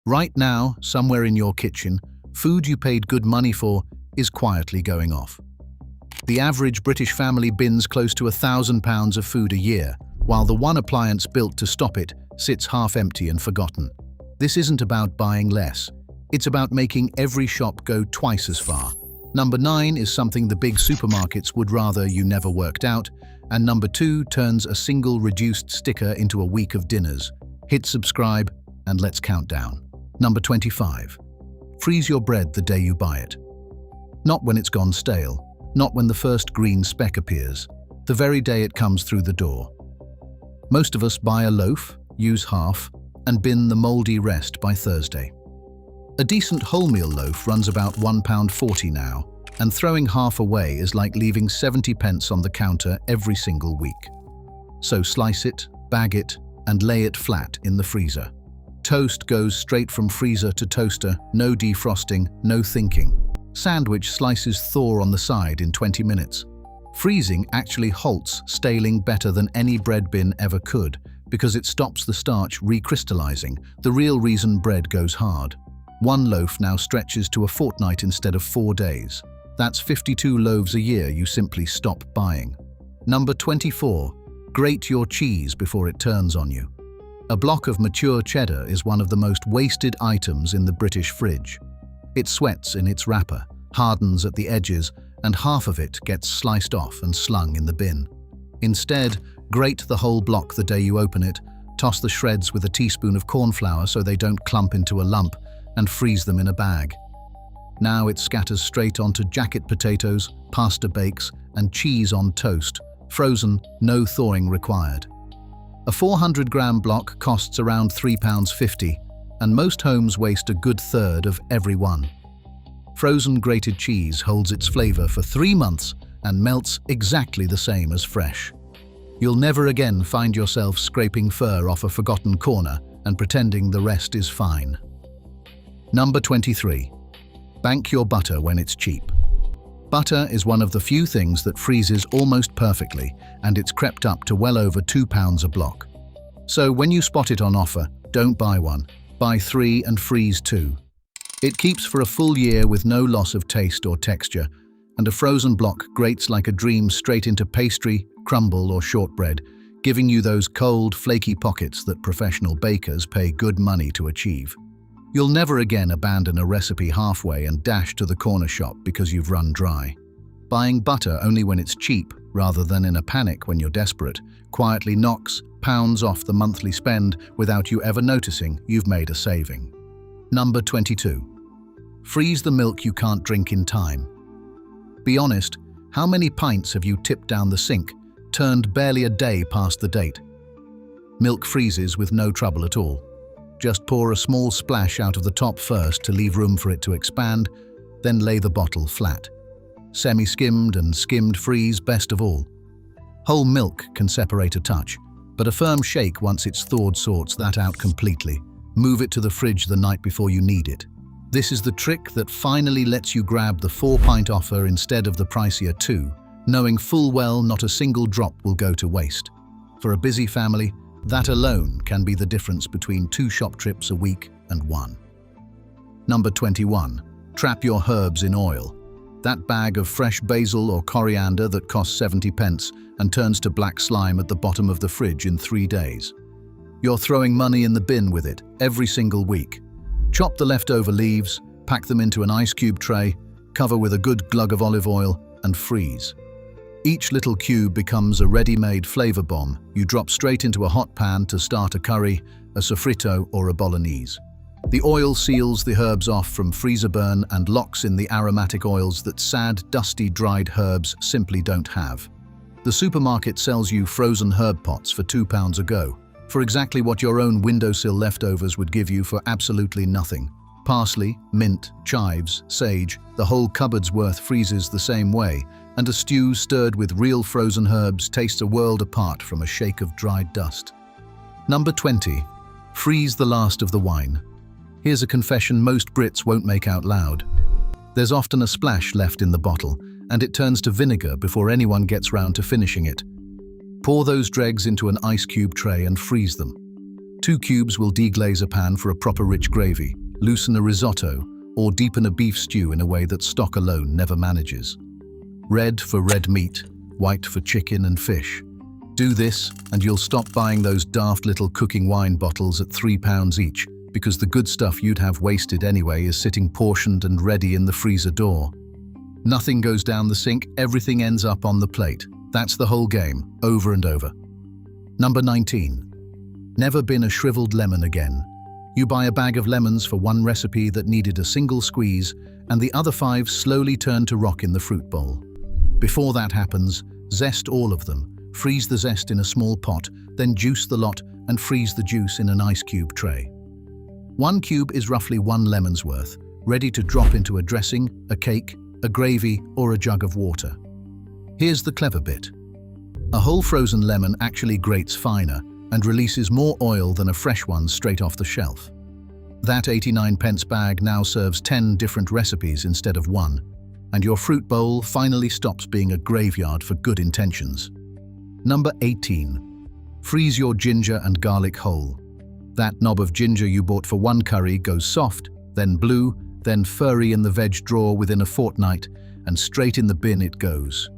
Right now, somewhere in your kitchen, food you paid good money for is quietly going off. The average British family bins close to £1,000 of food a year, while the one appliance built to stop it sits half empty and forgotten. This isn't about buying less. It's about making every shop go twice as far. Number 9 is something the big supermarkets would rather you never worked out, and number 2 turns a single reduced sticker into a week of dinners. Hit subscribe and let's count down. Number 25. Freeze your bread the day you buy it. Not when it's gone stale, not when the first green speck appears, the very day it comes through the door. Most of us buy a loaf, use half, and bin the mouldy rest by Thursday. A decent wholemeal loaf runs about £1.40 now, and throwing half away is like leaving 70 pence on the counter every single week. So slice it, bag it, and lay it flat in the freezer. Toast goes straight from freezer to toaster, no defrosting, no thinking. Sandwich slices thaw on the side in 20 minutes. Freezing actually halts staling better than any bread bin ever could, because it stops the starch recrystallizing, the real reason bread goes hard. One loaf now stretches to a fortnight instead of 4 days. That's 52 loaves a year you simply stop buying. Number 24. Grate your cheese before it turns on you. A block of mature cheddar is one of the most wasted items in the British fridge. It sweats in its wrapper, hardens at the edges, and half of it gets sliced off and slung in the bin. Instead, grate the whole block the day you open it, toss the shreds with a teaspoon of corn flour so they don't clump into a lump, and freeze them in a bag. Now it scatters straight onto jacket potatoes, pasta bakes, and cheese on toast, frozen, no thawing required. A 400-gram block costs around £3.50, and most homes waste a good third of every one. Frozen grated cheese holds its flavor for 3 months and melts exactly the same as fresh. You'll never again find yourself scraping fur off a forgotten corner and pretending the rest is fine. Number 23. Bank your butter when it's cheap. Butter is one of the few things that freezes almost perfectly, and it's crept up to well over £2 a block. So when you spot it on offer, don't buy one. Buy 3 and freeze 2. It keeps for a full year with no loss of taste or texture, and a frozen block grates like a dream straight into pastry, crumble or shortbread, giving you those cold, flaky pockets that professional bakers pay good money to achieve. You'll never again abandon a recipe halfway and dash to the corner shop because you've run dry. Buying butter only when it's cheap, rather than in a panic when you're desperate, quietly knocks pounds off the monthly spend without you ever noticing you've made a saving. Number 22. Freeze the milk you can't drink in time. Be honest, how many pints have you tipped down the sink, turned barely a day past the date? Milk freezes with no trouble at all. Just pour a small splash out of the top first to leave room for it to expand, then lay the bottle flat. Semi-skimmed and skimmed freeze best of all. Whole milk can separate a touch, but a firm shake once it's thawed sorts that out completely. Move it to the fridge the night before you need it. This is the trick that finally lets you grab the 4-pint offer instead of the pricier 2, knowing full well not a single drop will go to waste. For a busy family, that alone can be the difference between 2 shop trips a week and 1. Number 21. Trap your herbs in oil. That bag of fresh basil or coriander that costs 70 pence and turns to black slime at the bottom of the fridge in 3 days. You're throwing money in the bin with it every single week. Chop the leftover leaves, pack them into an ice cube tray, cover with a good glug of olive oil, and freeze. Each little cube becomes a ready-made flavor bomb you drop straight into a hot pan to start a curry, a sofrito, or a bolognese. The oil seals the herbs off from freezer burn and locks in the aromatic oils that sad, dusty, dried herbs simply don't have. The supermarket sells you frozen herb pots for £2 a go, for exactly what your own windowsill leftovers would give you for absolutely nothing. Parsley, mint, chives, sage, the whole cupboard's worth freezes the same way, and a stew stirred with real frozen herbs tastes a world apart from a shake of dried dust. Number 20. Freeze the last of the wine. Here's a confession most Brits won't make out loud. There's often a splash left in the bottle, and it turns to vinegar before anyone gets round to finishing it. Pour those dregs into an ice cube tray and freeze them. 2 cubes will deglaze a pan for a proper rich gravy, loosen a risotto, or deepen a beef stew in a way that stock alone never manages. Red for red meat, white for chicken and fish. Do this, and you'll stop buying those daft little cooking wine bottles at £3 each, because the good stuff you'd have wasted anyway is sitting portioned and ready in the freezer door. Nothing goes down the sink, everything ends up on the plate. That's the whole game, over and over. Number 19. Never been a shriveled lemon again. You buy a bag of lemons for one recipe that needed a single squeeze, and the other 5 slowly turn to rock in the fruit bowl. Before that happens, zest all of them, freeze the zest in a small pot, then juice the lot and freeze the juice in an ice cube tray. 1 cube is roughly 1 lemon's worth, ready to drop into a dressing, a cake, a gravy, or a jug of water. Here's the clever bit. A whole frozen lemon actually grates finer and releases more oil than a fresh one straight off the shelf. That 89p bag now serves 10 different recipes instead of 1, and your fruit bowl finally stops being a graveyard for good intentions. Number 18. Freeze your ginger and garlic whole. That knob of ginger you bought for 1 curry goes soft, then blue, then furry in the veg drawer within a fortnight, and straight in the bin it goes.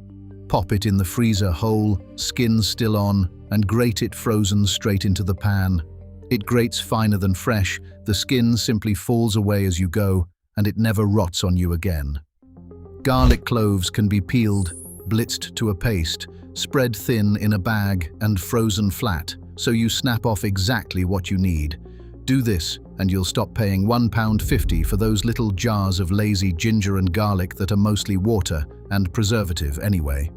Pop it in the freezer whole, skin still on, and grate it frozen straight into the pan. It grates finer than fresh, the skin simply falls away as you go, and it never rots on you again. Garlic cloves can be peeled, blitzed to a paste, spread thin in a bag, and frozen flat, so you snap off exactly what you need. Do this, and you'll stop paying £1.50 for those little jars of lazy ginger and garlic that are mostly water and preservative anyway.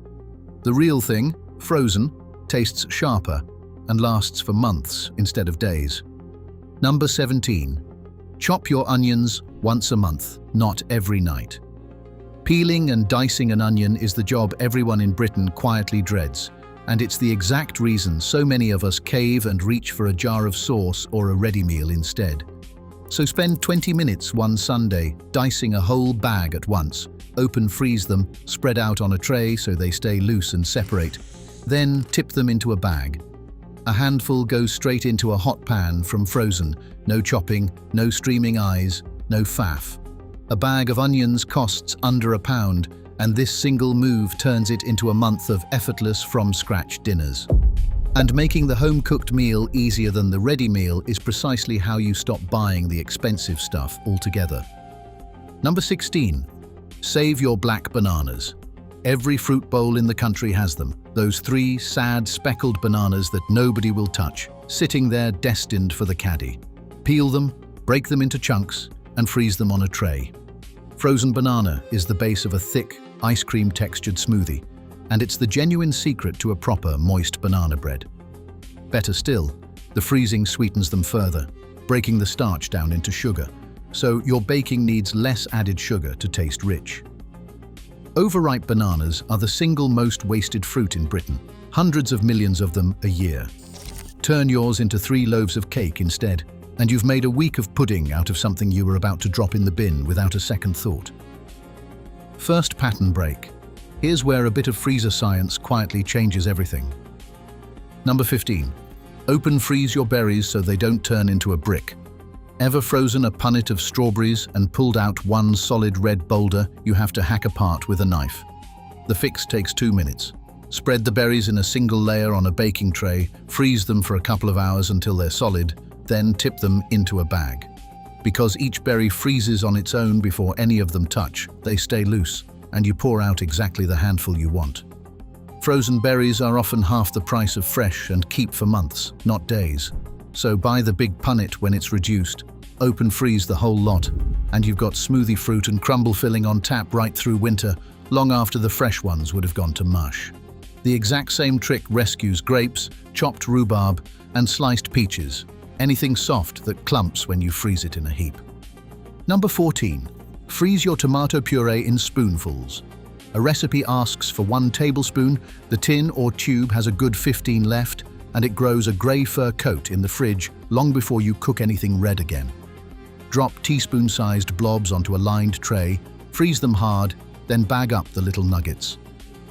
The real thing, frozen, tastes sharper and lasts for months instead of days. Number 17. Chop your onions once a month, not every night. Peeling and dicing an onion is the job everyone in Britain quietly dreads, and it's the exact reason so many of us cave and reach for a jar of sauce or a ready meal instead. So spend 20 minutes one Sunday dicing a whole bag at once, freeze them, spread out on a tray so they stay loose and separate, then tip them into a bag. A handful goes straight into a hot pan from frozen, no chopping, no streaming eyes, no faff. A bag of onions costs under £1, and this single move turns it into a month of effortless from-scratch dinners. And making the home-cooked meal easier than the ready meal is precisely how you stop buying the expensive stuff altogether. Number 16. Save your black bananas. Every fruit bowl in the country has them, those 3 sad, speckled bananas that nobody will touch, sitting there destined for the caddy. Peel them, break them into chunks, and freeze them on a tray. Frozen banana is the base of a thick, ice cream textured smoothie, and it's the genuine secret to a proper moist banana bread. Better still, the freezing sweetens them further, breaking the starch down into sugar, so your baking needs less added sugar to taste rich. Overripe bananas are the single most wasted fruit in Britain, hundreds of millions of them a year. Turn yours into 3 loaves of cake instead, and you've made a week of pudding out of something you were about to drop in the bin without a second thought. First pattern break. Here's where a bit of freezer science quietly changes everything. Number 15. Freeze your berries so they don't turn into a brick. Ever frozen a punnet of strawberries and pulled out one solid red boulder you have to hack apart with a knife? The fix takes 2 minutes. Spread the berries in a single layer on a baking tray, freeze them for a couple of hours until they're solid, then tip them into a bag. Because each berry freezes on its own before any of them touch, they stay loose, and you pour out exactly the handful you want. Frozen berries are often half the price of fresh and keep for months, not days. So buy the big punnet when it's reduced, freeze the whole lot, and you've got smoothie fruit and crumble filling on tap right through winter, long after the fresh ones would have gone to mush. The exact same trick rescues grapes, chopped rhubarb, and sliced peaches, anything soft that clumps when you freeze it in a heap. Number 14. Freeze your tomato puree in spoonfuls. A recipe asks for 1 tablespoon, the tin or tube has a good 15 left, and it grows a grey fur coat in the fridge long before you cook anything red again. Drop teaspoon-sized blobs onto a lined tray, freeze them hard, then bag up the little nuggets.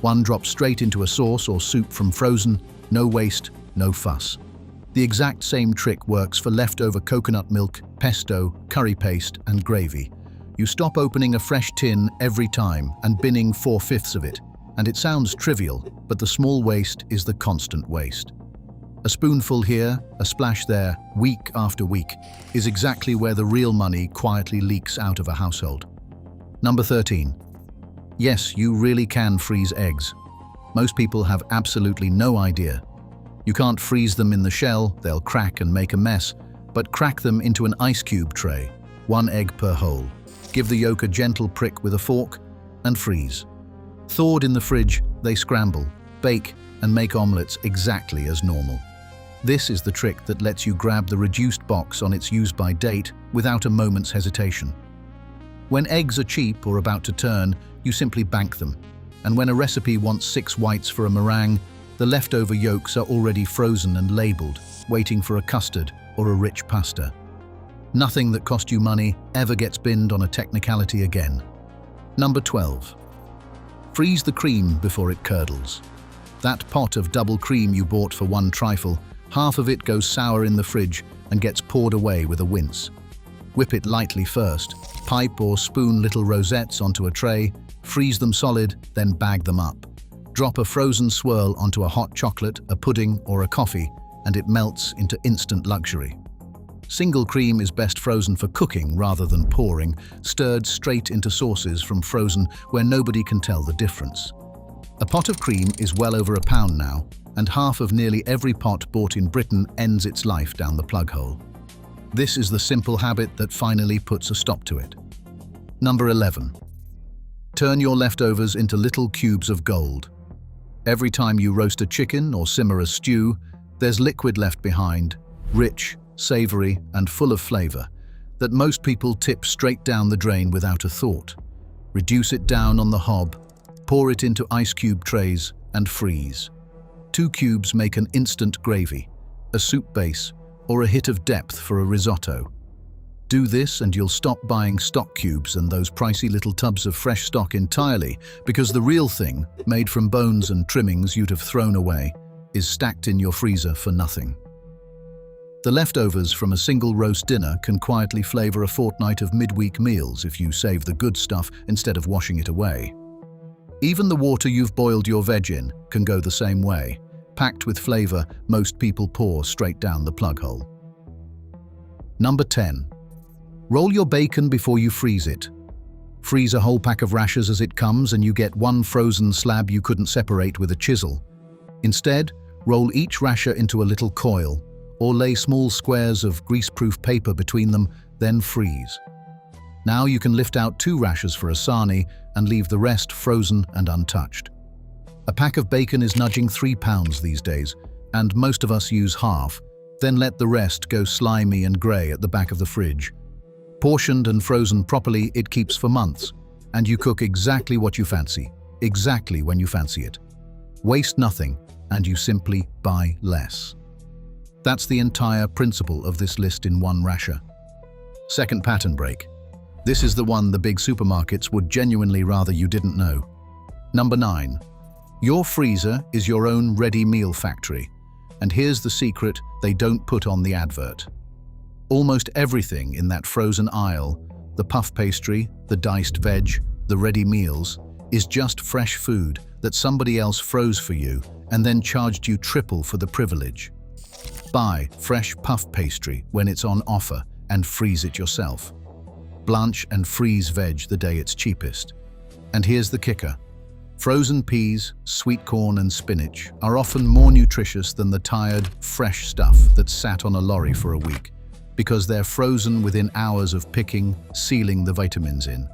1 drops straight into a sauce or soup from frozen, no waste, no fuss. The exact same trick works for leftover coconut milk, pesto, curry paste, and gravy. You stop opening a fresh tin every time and binning 4/5 of it. And it sounds trivial, but the small waste is the constant waste. A spoonful here, a splash there, week after week, is exactly where the real money quietly leaks out of a household. Number 13. Yes, you really can freeze eggs. Most people have absolutely no idea. You can't freeze them in the shell, they'll crack and make a mess, but crack them into an ice cube tray, 1 egg per hole. Give the yolk a gentle prick with a fork, and freeze. Thawed in the fridge, they scramble, bake, and make omelets exactly as normal. This is the trick that lets you grab the reduced box on its use-by date without a moment's hesitation. When eggs are cheap or about to turn, you simply bank them. And when a recipe wants 6 whites for a meringue, the leftover yolks are already frozen and labeled, waiting for a custard or a rich pasta. Nothing that cost you money ever gets binned on a technicality again. Number 12. Freeze the cream before it curdles. That pot of double cream you bought for 1 trifle, half of it goes sour in the fridge and gets poured away with a wince. Whip it lightly first, pipe or spoon little rosettes onto a tray, freeze them solid, then bag them up. Drop a frozen swirl onto a hot chocolate, a pudding, or a coffee, and it melts into instant luxury. Single cream is best frozen for cooking rather than pouring, stirred straight into sauces from frozen where nobody can tell the difference. A pot of cream is well over £1 now, and half of nearly every pot bought in Britain ends its life down the plug hole. This is the simple habit that finally puts a stop to it. Number 11. Turn your leftovers into little cubes of gold. Every time you roast a chicken or simmer a stew, there's liquid left behind, rich, savory, and full of flavor, that most people tip straight down the drain without a thought. Reduce it down on the hob, pour it into ice cube trays, and freeze. 2 cubes make an instant gravy, a soup base, or a hit of depth for a risotto. Do this and you'll stop buying stock cubes and those pricey little tubs of fresh stock entirely, because the real thing, made from bones and trimmings you'd have thrown away, is stacked in your freezer for nothing. The leftovers from a single roast dinner can quietly flavor a fortnight of midweek meals if you save the good stuff instead of washing it away. Even the water you've boiled your veg in can go the same way. Packed with flavor, most people pour straight down the plug hole. Number 10. Roll your bacon before you freeze it. Freeze a whole pack of rashers as it comes and you get 1 frozen slab you couldn't separate with a chisel. Instead, roll each rasher into a little coil, or lay small squares of greaseproof paper between them, then freeze. Now you can lift out 2 rashers for a sarnie and leave the rest frozen and untouched. A pack of bacon is nudging £3 these days, and most of us use half, then let the rest go slimy and grey at the back of the fridge. Portioned and frozen properly, it keeps for months, and you cook exactly what you fancy, exactly when you fancy it. Waste nothing, and you simply buy less. That's the entire principle of this list in one rasher. Second pattern break. This is the one the big supermarkets would genuinely rather you didn't know. Number 9. Your freezer is your own ready meal factory. And here's the secret they don't put on the advert. Almost everything in that frozen aisle, the puff pastry, the diced veg, the ready meals, is just fresh food that somebody else froze for you and then charged you triple for the privilege. Buy fresh puff pastry when it's on offer and freeze it yourself. Blanch and freeze veg the day it's cheapest. And here's the kicker. Frozen peas, sweet corn and spinach are often more nutritious than the tired, fresh stuff that's sat on a lorry for a week, because they're frozen within hours of picking, sealing the vitamins in.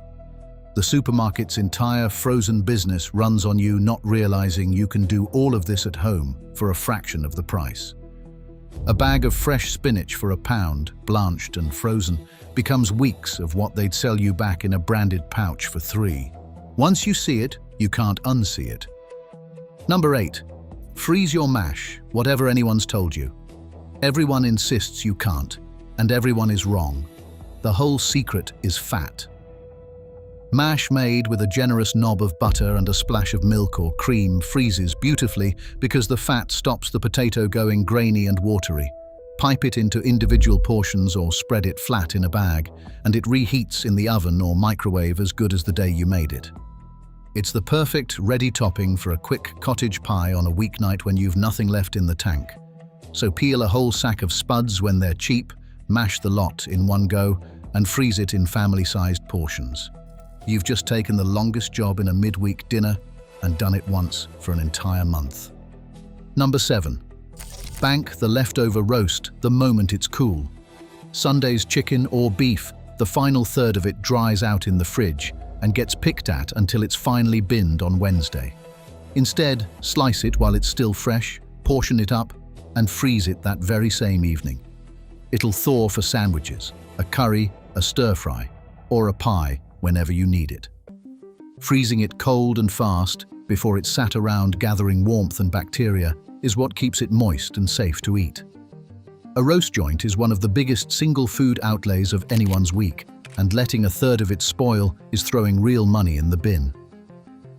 The supermarket's entire frozen business runs on you not realizing you can do all of this at home for a fraction of the price. A bag of fresh spinach for £1, blanched and frozen, becomes weeks of what they'd sell you back in a branded pouch for £3. Once you see it, you can't unsee it. Number 8. Freeze your mash, whatever anyone's told you. Everyone insists you can't, and everyone is wrong. The whole secret is fat. Mash made with a generous knob of butter and a splash of milk or cream freezes beautifully because the fat stops the potato going grainy and watery, Pipe it into individual portions or spread it flat in a bag, and it reheats in the oven or microwave as good as the day you made it. It's the perfect, ready topping for a quick cottage pie on a weeknight when you've nothing left in the tank. So peel a whole sack of spuds when they're cheap, mash the lot in one go, and freeze it in family-sized portions. You've just taken the longest job in a midweek dinner and done it once for an entire month. Number 7. Bank the leftover roast the moment it's cool. Sunday's chicken or beef, the final third of it dries out in the fridge and gets picked at until it's finally binned on Wednesday. Instead, slice it while it's still fresh, portion it up, and freeze it that very same evening. It'll thaw for sandwiches, a curry, a stir-fry, or a pie whenever you need it. Freezing it cold and fast before it's sat around gathering warmth and bacteria is what keeps it moist and safe to eat. A roast joint is one of the biggest single food outlays of anyone's week, and letting a third of it spoil is throwing real money in the bin.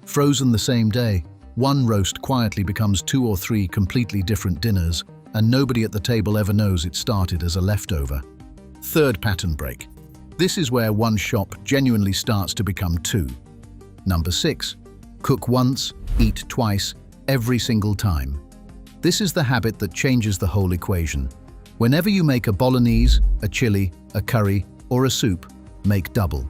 Frozen the same day, one roast quietly becomes 2 or 3 completely different dinners, and nobody at the table ever knows it started as a leftover. Third pattern break. This is where one shop genuinely starts to become 2. Number 6. Cook once, eat twice, every single time. This is the habit that changes the whole equation. Whenever you make a bolognese, a chili, a curry, or a soup, make double.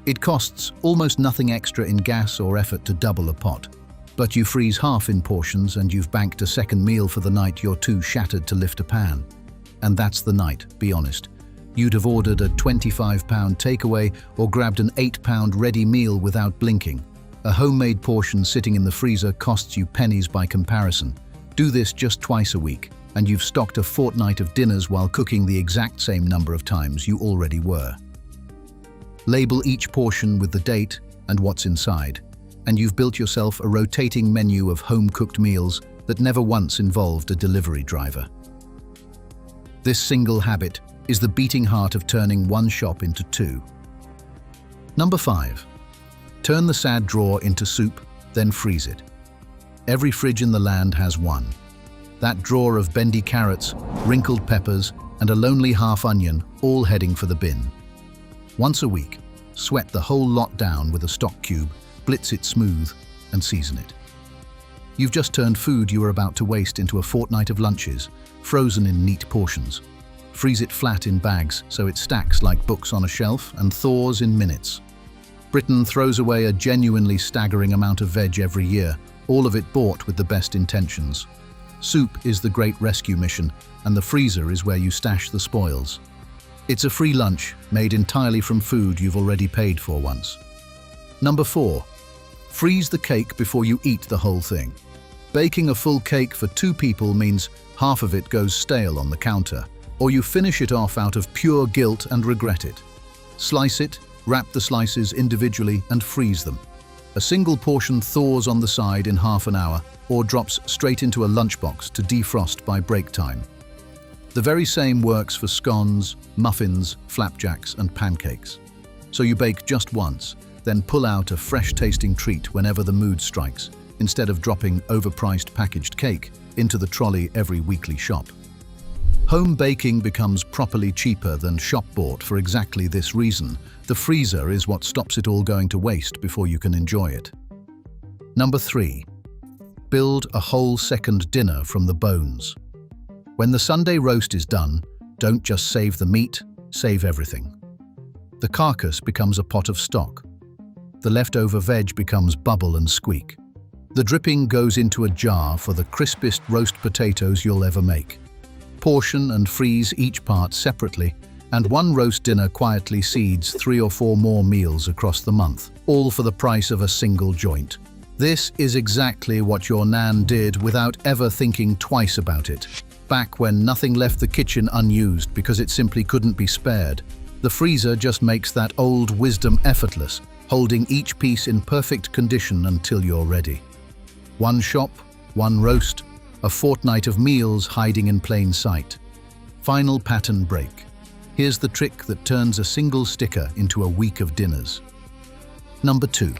It costs almost nothing extra in gas or effort to double a pot, but you freeze half in portions and you've banked a second meal for the night you're too shattered to lift a pan. And that's the night, be honest. You'd have ordered a £25 takeaway or grabbed an £8 ready meal without blinking. A homemade portion sitting in the freezer costs you pennies by comparison. Do this just twice a week, and you've stocked a fortnight of dinners while cooking the exact same number of times you already were. Label each portion with the date and what's inside, and you've built yourself a rotating menu of home-cooked meals that never once involved a delivery driver. This single habit is the beating heart of turning one shop into 2. Number 5. Turn the sad drawer into soup, then freeze it. Every fridge in the land has one. That drawer of bendy carrots, wrinkled peppers, and a lonely half onion, all heading for the bin. Once a week, sweat the whole lot down with a stock cube, blitz it smooth, and season it. You've just turned food you were about to waste into a fortnight of lunches, frozen in neat portions. Freeze it flat in bags so it stacks like books on a shelf and thaws in minutes. Britain throws away a genuinely staggering amount of veg every year, all of it bought with the best intentions. Soup is the great rescue mission, and the freezer is where you stash the spoils. It's a free lunch made entirely from food you've already paid for once. Number 4. Freeze the cake before you eat the whole thing. Baking a full cake for 2 people means half of it goes stale on the counter, or you finish it off out of pure guilt and regret it. Slice it, wrap the slices individually, and freeze them. A single portion thaws on the side in half an hour or drops straight into a lunchbox to defrost by break time. The very same works for scones, muffins, flapjacks, and pancakes. So you bake just once, then pull out a fresh-tasting treat whenever the mood strikes, instead of dropping overpriced packaged cake into the trolley every weekly shop. Home baking becomes properly cheaper than shop-bought for exactly this reason. The freezer is what stops it all going to waste before you can enjoy it. Number 3. Build a whole second dinner from the bones. When the Sunday roast is done, don't just save the meat, save everything. The carcass becomes a pot of stock. The leftover veg becomes bubble and squeak. The dripping goes into a jar for the crispest roast potatoes you'll ever make. Portion and freeze each part separately, and one roast dinner quietly seeds 3 or 4 more meals across the month, all for the price of a single joint. This is exactly what your nan did without ever thinking twice about it. Back when nothing left the kitchen unused because it simply couldn't be spared. The freezer just makes that old wisdom effortless, holding each piece in perfect condition until you're ready. One shop, one roast, a fortnight of meals hiding in plain sight. Final pattern break. Here's the trick that turns a single sticker into a week of dinners. Number 2.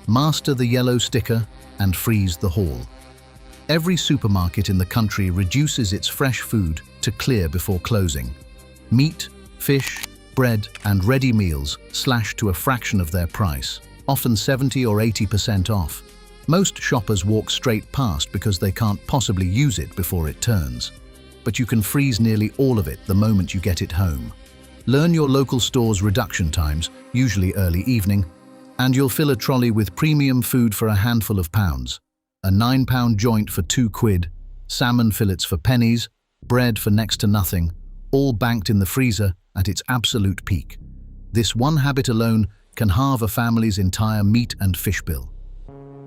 Master the yellow sticker and freeze the haul. Every supermarket in the country reduces its fresh food to clear before closing. Meat, fish, bread, and ready meals slashed to a fraction of their price, often 70 or 80% off. Most shoppers walk straight past because they can't possibly use it before it turns. But you can freeze nearly all of it the moment you get it home. Learn your local store's reduction times, usually early evening, and you'll fill a trolley with premium food for a handful of pounds. A £9 joint for £2, salmon fillets for pennies, bread for next to nothing, all banked in the freezer at its absolute peak. This one habit alone can halve a family's entire meat and fish bill.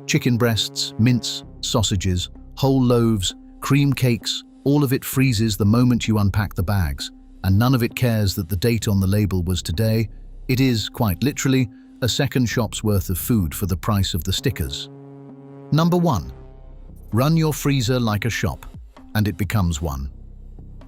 Chicken breasts, mince, sausages, whole loaves, cream cakes, all of it freezes the moment you unpack the bags, and none of it cares that the date on the label was today. It is, quite literally, a second shop's worth of food for the price of the stickers. Number 1. Run your freezer like a shop, and it becomes one.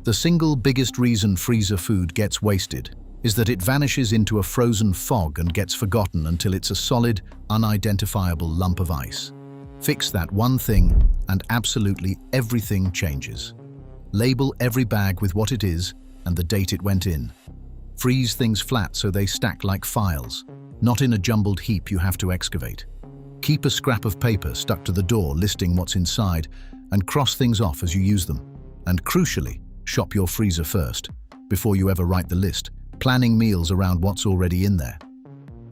The single biggest reason freezer food gets wasted is that it vanishes into a frozen fog and gets forgotten until it's a solid, unidentifiable lump of ice. Fix that one thing, and absolutely everything changes. Label every bag with what it is and the date it went in. Freeze things flat so they stack like files, not in a jumbled heap you have to excavate. Keep a scrap of paper stuck to the door listing what's inside, and cross things off as you use them. And crucially, shop your freezer first, before you ever write the list, planning meals around what's already in there.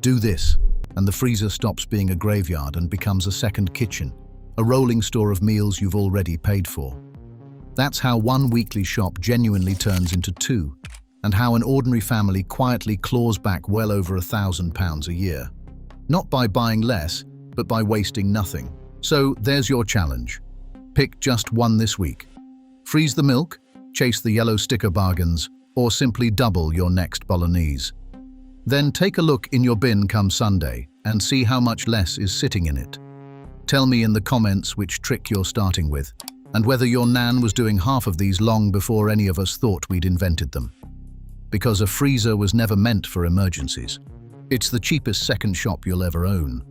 Do this, and the freezer stops being a graveyard and becomes a second kitchen, a rolling store of meals you've already paid for. That's how one weekly shop genuinely turns into two, and how an ordinary family quietly claws back well over £1,000 a year. Not by buying less, but by wasting nothing. So there's your challenge. Pick just one this week. Freeze the milk, chase the yellow sticker bargains, or simply double your next bolognese. Then take a look in your bin come Sunday and see how much less is sitting in it. Tell me in the comments which trick you're starting with, and whether your nan was doing half of these long before any of us thought we'd invented them. Because a freezer was never meant for emergencies. It's the cheapest second shop you'll ever own.